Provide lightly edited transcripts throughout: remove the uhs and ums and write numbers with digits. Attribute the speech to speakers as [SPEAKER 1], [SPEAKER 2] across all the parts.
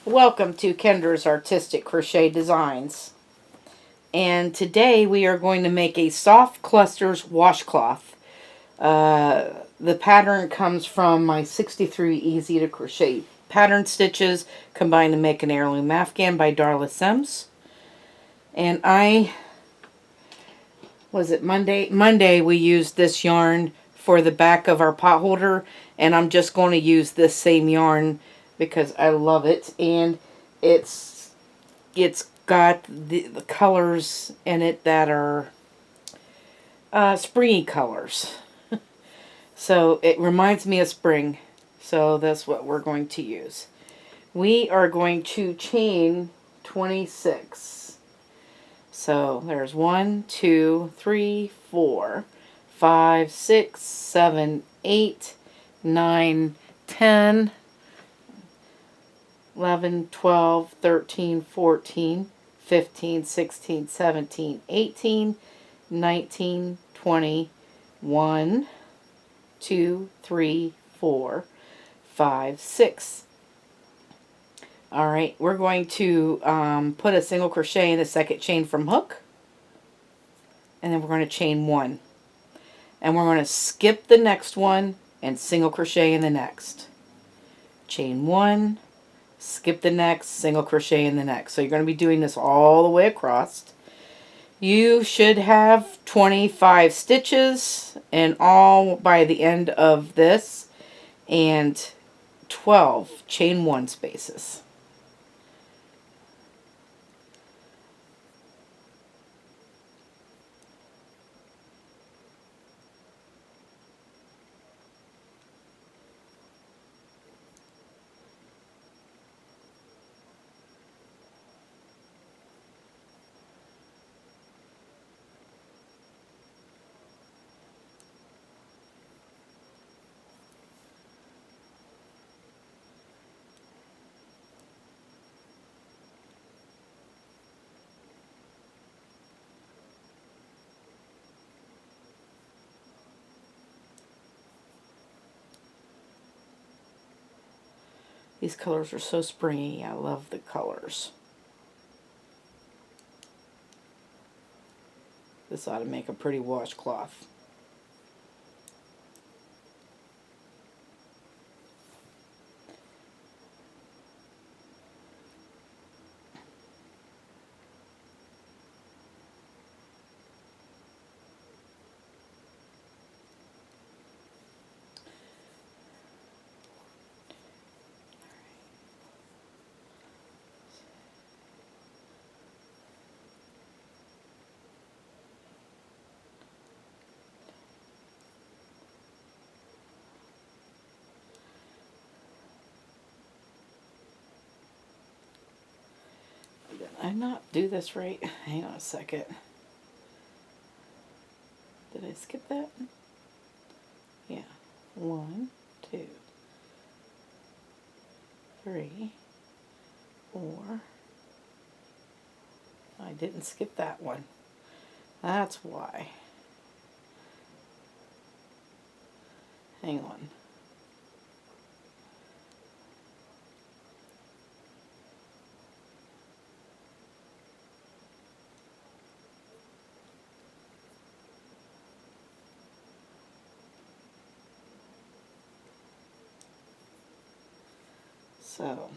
[SPEAKER 1] Welcome to Kendra's Artistic Crochet Designs. And today we are going to make a soft clusters washcloth. The pattern comes from my 63 Easy-To-Crochet pattern stitches combined to make an Heirloom Afghan by Darla Sims. And Monday we used this yarn for the back of our pot holder, and I'm just going to use this same yarn because I love it, and it's got the colors in it that are springy colors. So it reminds me of spring, so that's what we're going to use. We are going to chain 26. So there's 1, 2, 3, 4, 5, 6, 7, 8, 9, 10, 11, 12, 13, 14, 15, 16, 17, 18, 19, 20, 1, 2, 3, 4, 5, 6. Alright, we're going to put a single crochet in the second chain from hook. And then we're going to chain 1. And we're going to skip the next one and single crochet in the next. Chain 1. Skip the next, single crochet in the next. So you're going to be doing this all the way across. You should have 25 stitches in all by the end of this, and 12 chain 1 spaces. These colors are so springy. I love the colors. This ought to make a pretty washcloth. Did I not do this right? Hang on a second. Did I skip that? Yeah. 1, 2, 3, 4. I didn't skip that one. That's why. Hang on. So,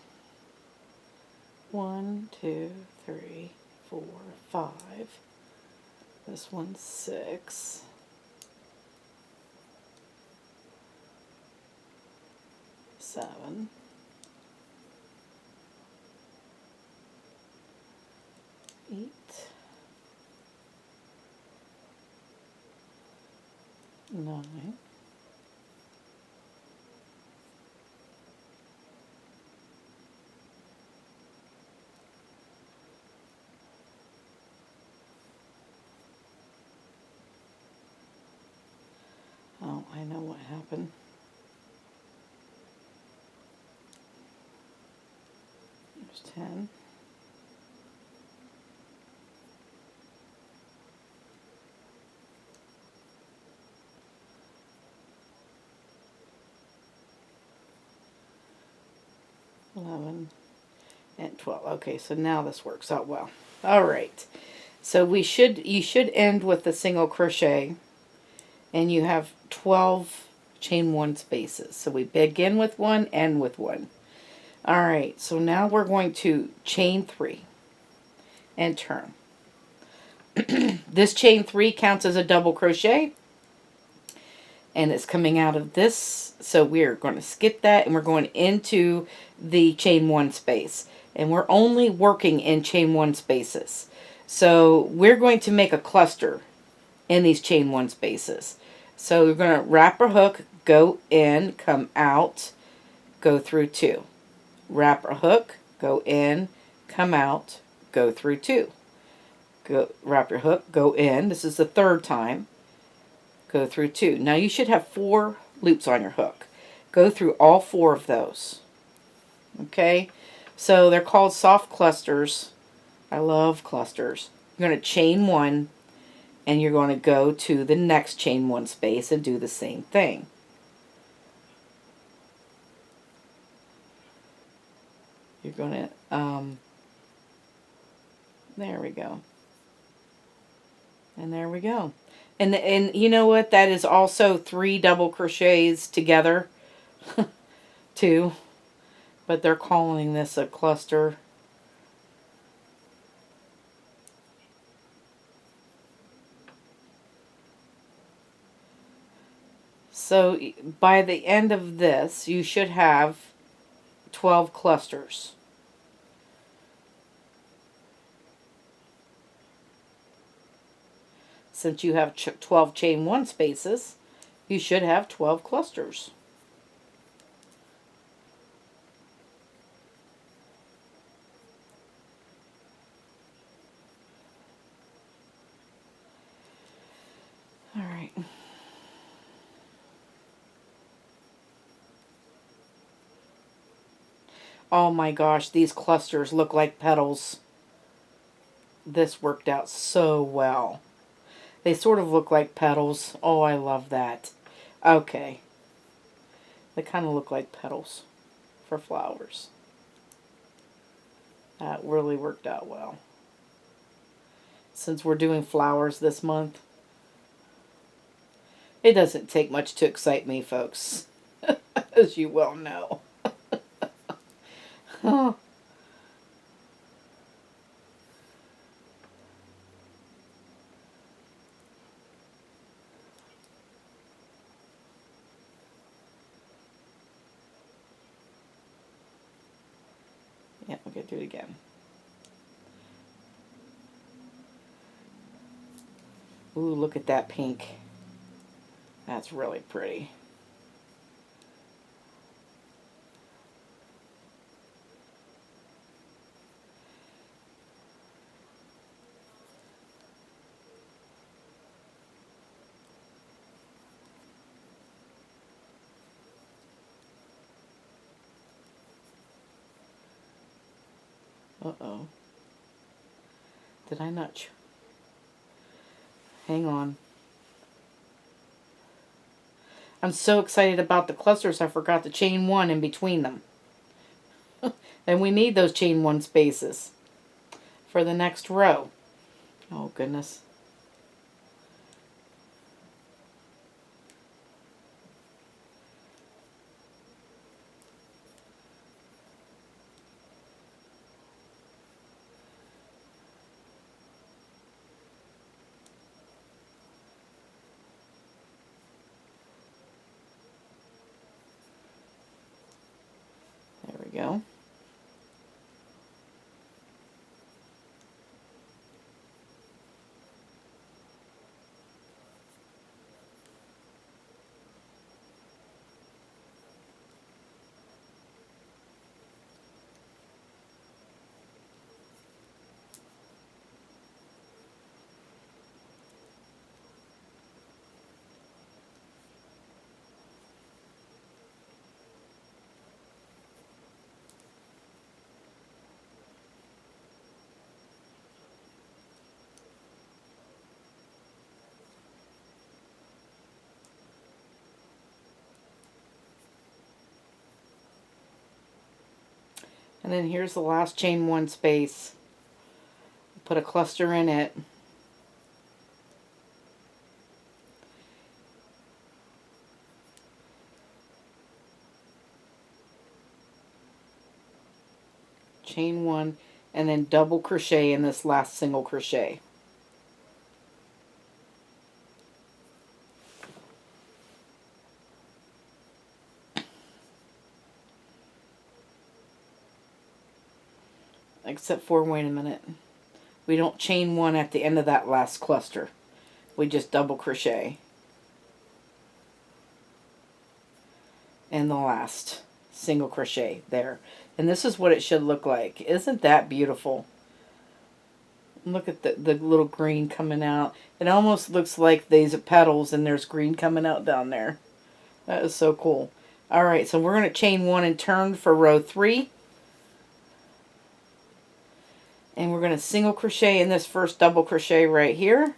[SPEAKER 1] 1, 2, 3, 4, 5. This one's 6. 7. 8. 9. 'Oh, I know what happened. There's 10. 11, and 12. Okay, so now this works out well. All right. So you should end with a single crochet, and you have 12 chain 1 spaces. So we begin with 1, end with 1. All right. So now we're going to chain 3 and turn. This chain 3 counts as a double crochet, and it's coming out of this. So we're going to skip that, and we're going into the chain 1 space, and we're only working in chain 1 spaces. So we're going to make a cluster in these chain 1 spaces. So we're going to wrap our hook, go in, come out, go through 2. Wrap our hook, go in, come out, go through 2. Go, wrap your hook, go in. This is the 3rd time. Go through 2. Now you should have 4 loops on your hook. Go through all 4 of those. Okay? So they're called soft clusters. I love clusters. You're going to chain 1, and you're going to go to the next chain 1 space and do the same thing. You're going to, there we go. And there we go. And you know what? That is also 3 double crochets together, too. But they're calling this a cluster. So by the end of this, you should have 12 clusters. Since you have 12 chain 1 spaces, you should have 12 clusters. All right. Oh my gosh, these clusters look like petals. This worked out so well. They sort of look like petals. Oh, I love that. Okay. They kind of look like petals for flowers. That really worked out well. Since we're doing flowers this month, it doesn't take much to excite me, folks, as you well know. Oh. Yeah, we're going to do it again. Ooh, look at that pink. That's really pretty. Uh-oh. Did I not? Hang on. I'm so excited about the clusters, I forgot to chain 1 in between them. And we need those chain 1 spaces for the next row. Oh, goodness. There we go. And then here's the last chain one space. Put a cluster in it. Chain one, and then double crochet in this last single crochet. Except for, wait a minute, we don't chain one at the end of that last cluster. We just double crochet in the last single crochet there. And this is what it should look like. Isn't that beautiful? Look at the little green coming out. It almost looks like these are petals and there's green coming out down there. That is so cool. Alright, so we're going to chain one and turn for row 3. And we're going to single crochet in this first double crochet right here.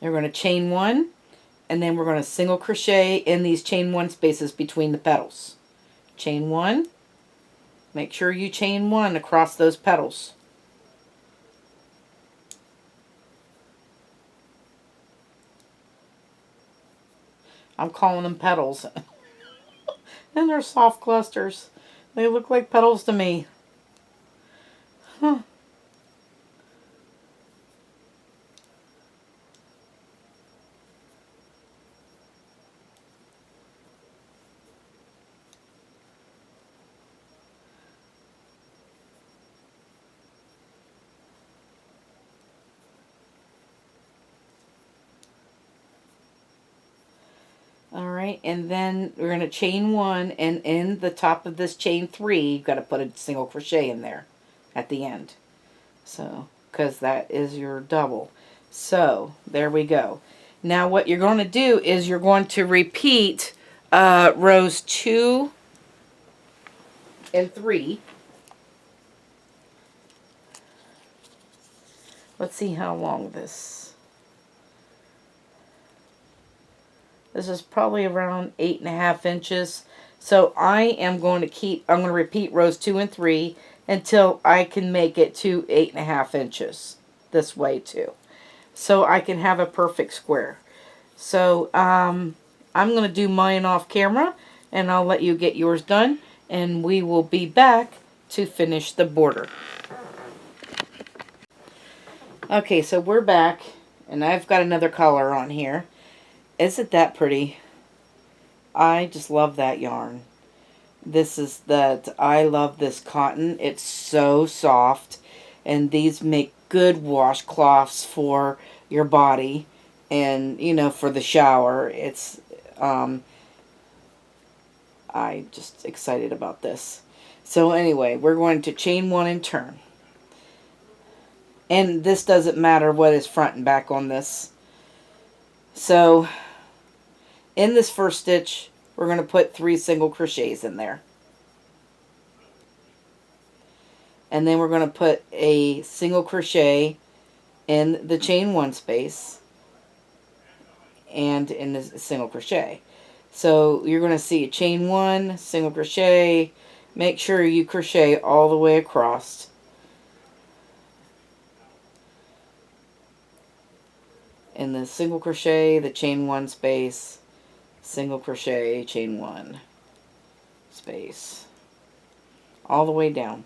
[SPEAKER 1] And we're going to chain one, and then we're going to single crochet in these chain one spaces between the petals. Chain one. Make sure you chain one across those petals. I'm calling them petals. And they're soft clusters. They look like petals to me. Huh. Alright, and then we're going to chain one, and in the top of this chain 3, you've got to put a single crochet in there at the end. So, because that is your double. So, there we go. Now what you're going to do is you're going to repeat rows 2 and 3. Let's see how long this. This is probably around 8.5 inches. So I'm going to repeat rows 2 and 3 until I can make it to 8.5 inches this way too. So I can have a perfect square. So I'm going to do mine off camera, and I'll let you get yours done, and we will be back to finish the border. Okay, so we're back, and I've got another color on here. Isn't that pretty? I just love that yarn. I love this cotton. It's so soft, and these make good washcloths for your body, and for the shower. It's I just excited about this. So anyway, we're going to chain one and turn. And this doesn't matter what is front and back on this. So in this first stitch, we're going to put 3 single crochets in there. And then we're going to put a single crochet in the chain one space and in the single crochet. So you're going to see a chain one, single crochet. Make sure you crochet all the way across. In the single crochet, the chain one space, single crochet, chain one space, all the way down.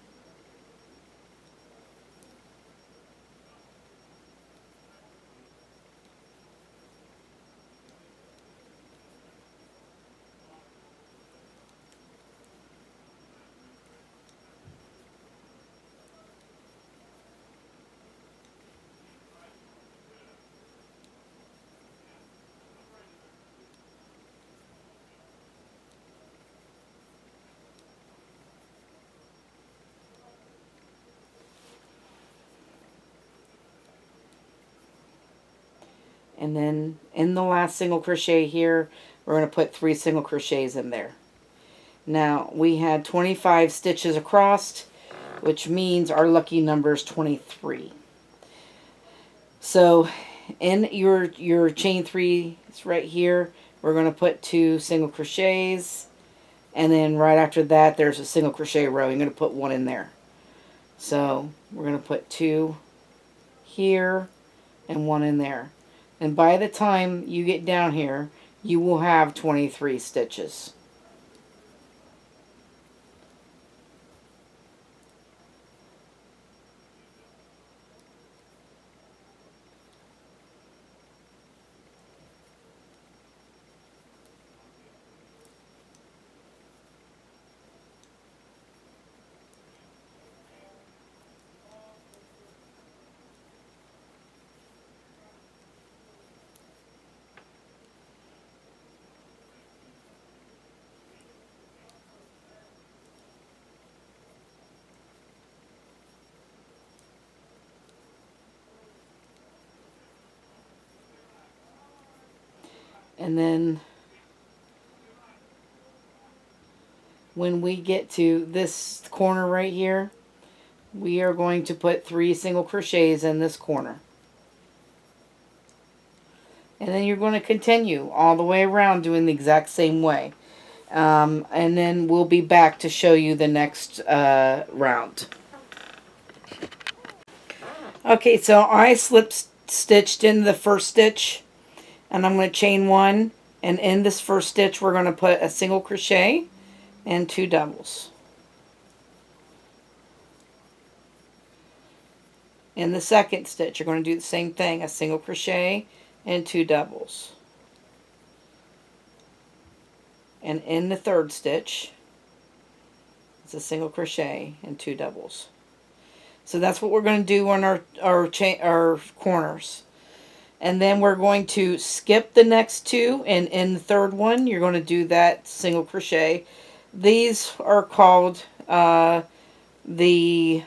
[SPEAKER 1] And then in the last single crochet here, we're going to put 3 single crochets in there. Now we had 25 stitches across, which means our lucky number is 23. So in your chain 3 right here, we're going to put 2 single crochets, and then right after that there's a single crochet row. You're going to put one in there. So we're going to put 2 here and 1 in there. And by the time you get down here, you will have 23 stitches. And then when we get to this corner right here, we are going to put 3 single crochets in this corner. And then you're going to continue all the way around doing the exact same way. And then we'll be back to show you the next round. Okay, so I slip stitched in the first stitch, and I'm going to chain 1, and in this first stitch we're going to put a single crochet and 2 doubles. In the second stitch you're going to do the same thing, a single crochet and 2 doubles. And in the third stitch it's a single crochet and 2 doubles. So that's what we're going to do on our corners. And then we're going to skip the next 2, and in the third one you're going to do that single crochet. These are called the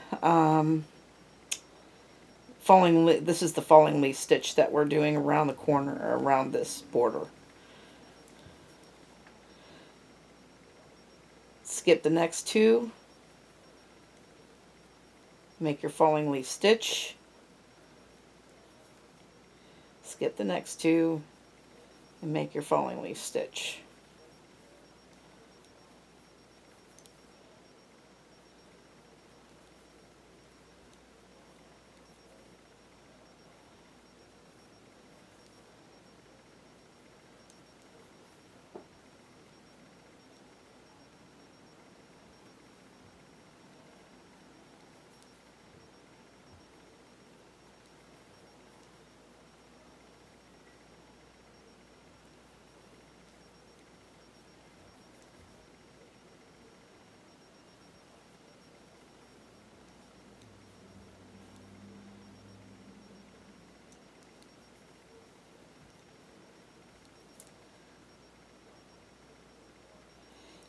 [SPEAKER 1] falling leaf. This is the falling leaf stitch that we're doing around the corner, around this border. Skip the next 2, make your falling leaf stitch, skip the next 2, and make your falling leaf stitch.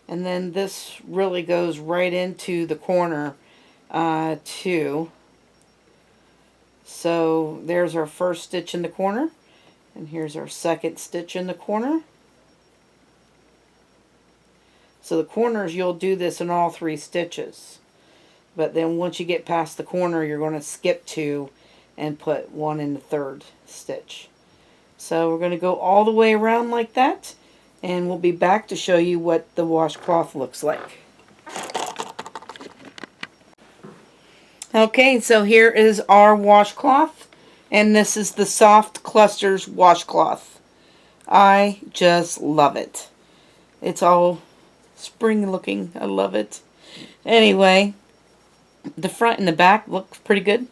[SPEAKER 1] And then this really goes right into the corner too. So there's our first stitch in the corner, and here's our second stitch in the corner. So the corners, you'll do this in all 3 stitches. But then once you get past the corner, you're going to skip 2 and put 1 in the third stitch. So we're going to go all the way around like that. And we'll be back to show you what the washcloth looks like. Okay, so here is our washcloth. And this is the Soft Clusters washcloth. I just love it. It's all spring looking. I love it. Anyway, the front and the back look pretty good.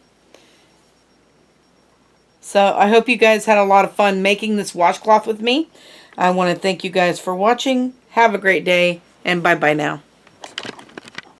[SPEAKER 1] So I hope you guys had a lot of fun making this washcloth with me. I want to thank you guys for watching. Have a great day, and bye-bye now.